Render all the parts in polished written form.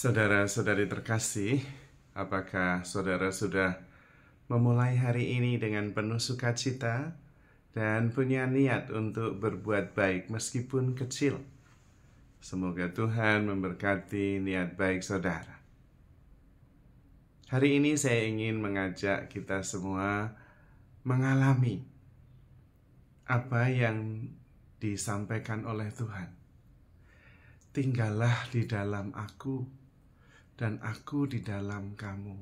Saudara-saudari terkasih, apakah saudara sudah memulai hari ini dengan penuh sukacita dan punya niat untuk berbuat baik meskipun kecil? Semoga Tuhan memberkati niat baik saudara. Hari ini saya ingin mengajak kita semua mengalami apa yang disampaikan oleh Tuhan. Tinggallah di dalam aku, dan aku di dalam kamu.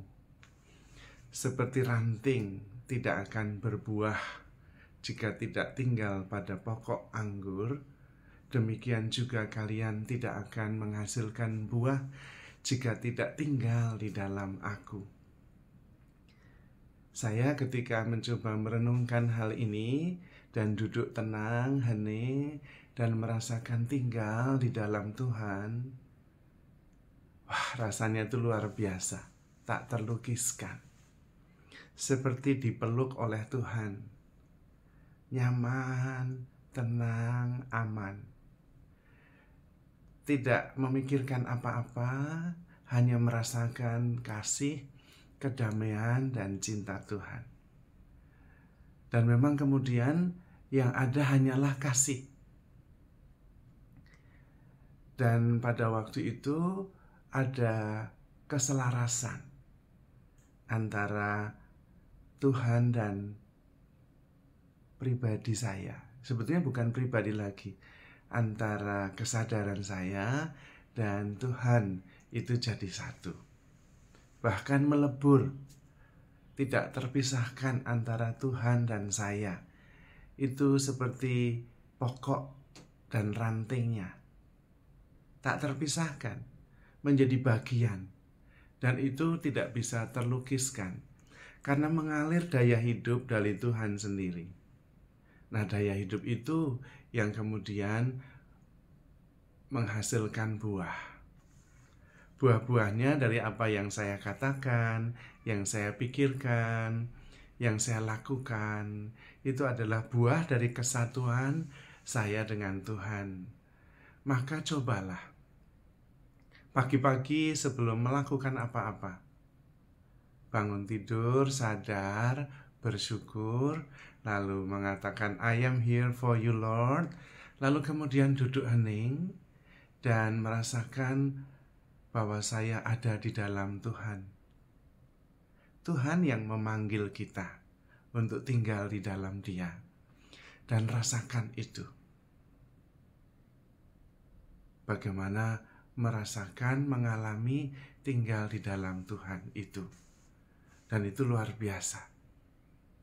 Seperti ranting tidak akan berbuah jika tidak tinggal pada pokok anggur, demikian juga kalian tidak akan menghasilkan buah jika tidak tinggal di dalam aku. Saya ketika mencoba merenungkan hal ini dan duduk tenang, hening, dan merasakan tinggal di dalam Tuhan, wah, rasanya itu luar biasa, tak terlukiskan. Seperti dipeluk oleh Tuhan. Nyaman, tenang, aman. Tidak memikirkan apa-apa, hanya merasakan kasih, kedamaian, dan cinta Tuhan. Dan memang kemudian yang ada hanyalah kasih. Dan pada waktu itu ada keselarasan antara Tuhan dan pribadi saya. Sebetulnya bukan pribadi lagi, antara kesadaran saya dan Tuhan itu jadi satu. Bahkan melebur, tidak terpisahkan antara Tuhan dan saya. Itu seperti pokok dan rantingnya, tak terpisahkan, menjadi bagian. Dan itu tidak bisa terlukiskan, karena mengalir daya hidup dari Tuhan sendiri. Nah, daya hidup itu yang kemudian menghasilkan buah. Buah-buahnya dari apa yang saya katakan, yang saya pikirkan, yang saya lakukan. Itu adalah buah dari kesatuan saya dengan Tuhan. Maka cobalah pagi-pagi sebelum melakukan apa-apa, bangun tidur, sadar, bersyukur, lalu mengatakan I am here for you Lord, lalu kemudian duduk hening dan merasakan bahwa saya ada di dalam Tuhan. Tuhan yang memanggil kita untuk tinggal di dalam Dia. Dan rasakan itu. Bagaimana merasakan, mengalami tinggal di dalam Tuhan itu. Dan itu luar biasa.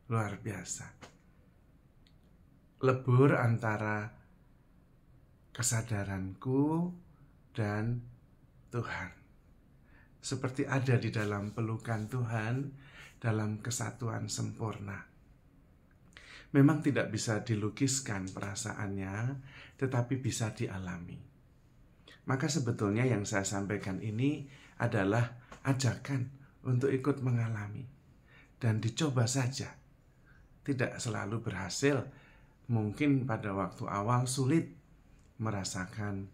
Luar biasa. Lebur antara kesadaranku dan Tuhan. Seperti ada di dalam pelukan Tuhan, dalam kesatuan sempurna. Memang tidak bisa dilukiskan perasaannya, tetapi bisa dialami. Maka sebetulnya yang saya sampaikan ini adalah ajakan untuk ikut mengalami. Dan dicoba saja. Tidak selalu berhasil. Mungkin pada waktu awal sulit merasakan.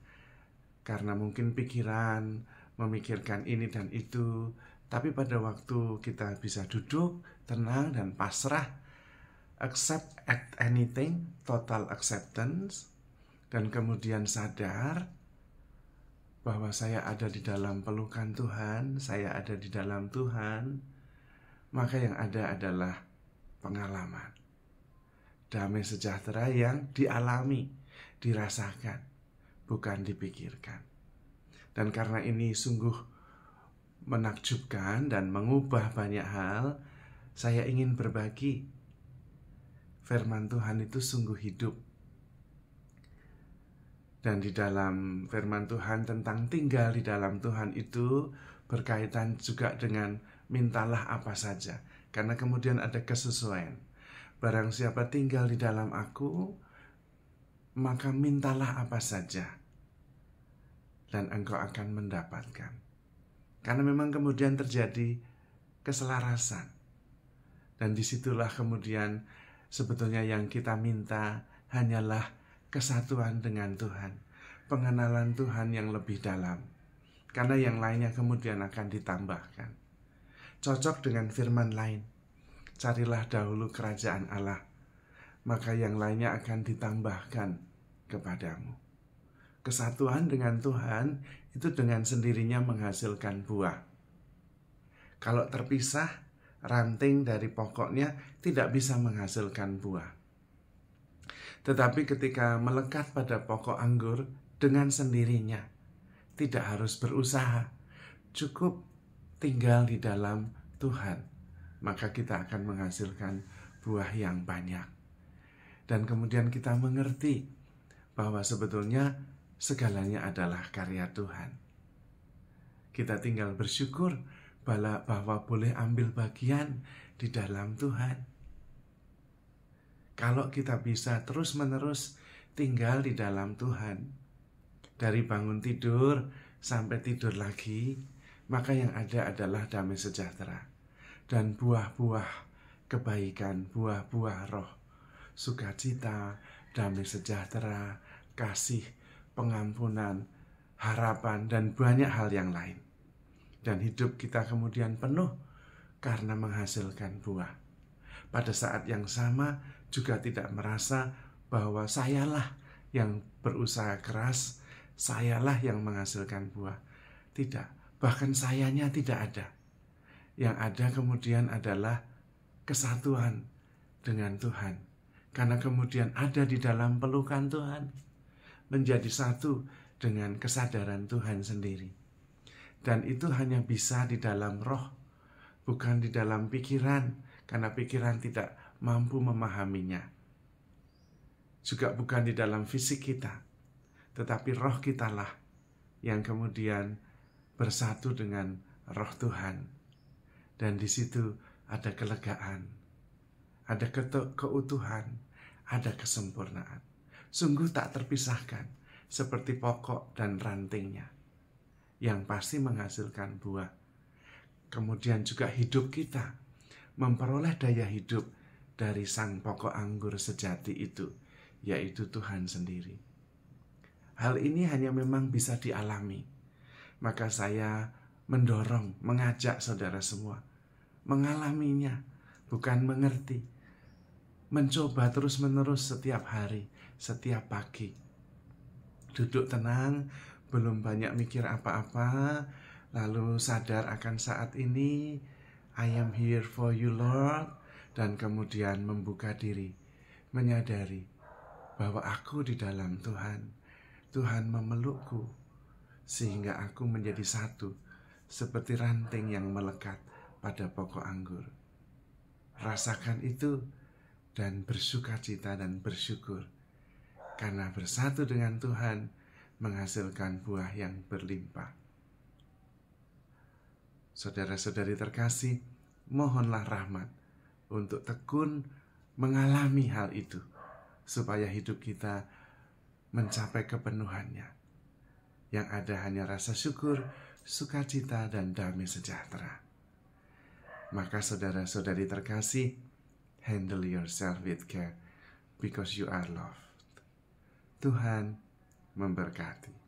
Karena mungkin pikiran memikirkan ini dan itu. Tapi pada waktu kita bisa duduk, tenang dan pasrah, accept at anything, total acceptance, dan kemudian sadar bahwa saya ada di dalam pelukan Tuhan, saya ada di dalam Tuhan, maka yang ada adalah pengalaman. Damai sejahtera yang dialami, dirasakan, bukan dipikirkan. Dan karena ini sungguh menakjubkan dan mengubah banyak hal, saya ingin berbagi. Firman Tuhan itu sungguh hidup. Dan di dalam firman Tuhan tentang tinggal di dalam Tuhan itu berkaitan juga dengan mintalah apa saja. Karena kemudian ada kesesuaian. Barang siapa tinggal di dalam aku, maka mintalah apa saja. Dan engkau akan mendapatkan. Karena memang kemudian terjadi keselarasan. Dan disitulah kemudian sebetulnya yang kita minta hanyalah kesatuan dengan Tuhan, pengenalan Tuhan yang lebih dalam. karena yang lainnya kemudian akan ditambahkan. Cocok dengan firman lain, carilah dahulu kerajaan Allah, maka yang lainnya akan ditambahkan kepadamu. Kesatuan dengan Tuhan itu dengan sendirinya menghasilkan buah. Kalau terpisah, ranting dari pokoknya tidak bisa menghasilkan buah. Tetapi ketika melekat pada pokok anggur dengan sendirinya, tidak harus berusaha, cukup tinggal di dalam Tuhan, maka kita akan menghasilkan buah yang banyak. Dan kemudian kita mengerti bahwa sebetulnya segalanya adalah karya Tuhan. Kita tinggal bersyukur bahwa boleh ambil bagian di dalam Tuhan. Kalau kita bisa terus-menerus tinggal di dalam Tuhan, dari bangun tidur sampai tidur lagi, maka yang ada adalah damai sejahtera dan buah-buah kebaikan, buah-buah roh, sukacita, damai sejahtera, kasih, pengampunan, harapan, dan banyak hal yang lain. Dan hidup kita kemudian penuh karena menghasilkan buah. Pada saat yang sama juga tidak merasa bahwa sayalah yang berusaha keras, sayalah yang menghasilkan buah. Tidak, bahkan sayanya tidak ada. Yang ada kemudian adalah kesatuan dengan Tuhan. Karena kemudian ada di dalam pelukan Tuhan, menjadi satu dengan kesadaran Tuhan sendiri. Dan itu hanya bisa di dalam roh, bukan di dalam pikiran, karena pikiran tidak mampu memahaminya. Juga bukan di dalam fisik kita, tetapi roh kitalah yang kemudian bersatu dengan roh Tuhan. Dan di situ ada kelegaan, ada keutuhan, ada kesempurnaan. Sungguh tak terpisahkan, seperti pokok dan rantingnya, yang pasti menghasilkan buah. Kemudian juga hidup kita memperoleh daya hidup dari sang pokok anggur sejati itu, yaitu Tuhan sendiri. Hal ini hanya memang bisa dialami. Maka saya mendorong, mengajak saudara semua mengalaminya, bukan mengerti. Mencoba terus-menerus setiap hari, setiap pagi. Duduk tenang, belum banyak mikir apa-apa, lalu sadar akan saat ini, I am here for you Lord, dan kemudian membuka diri, menyadari bahwa aku di dalam Tuhan. Tuhan memelukku, sehingga aku menjadi satu, seperti ranting yang melekat pada pokok anggur. Rasakan itu, dan bersukacita dan bersyukur, karena bersatu dengan Tuhan menghasilkan buah yang berlimpah. Saudara-saudari terkasih, mohonlah rahmat untuk tekun mengalami hal itu, supaya hidup kita mencapai kepenuhannya. Yang ada hanya rasa syukur, sukacita, dan damai sejahtera. Maka saudara-saudari terkasih, handle yourself with care, because you are loved. Tuhan memberkati.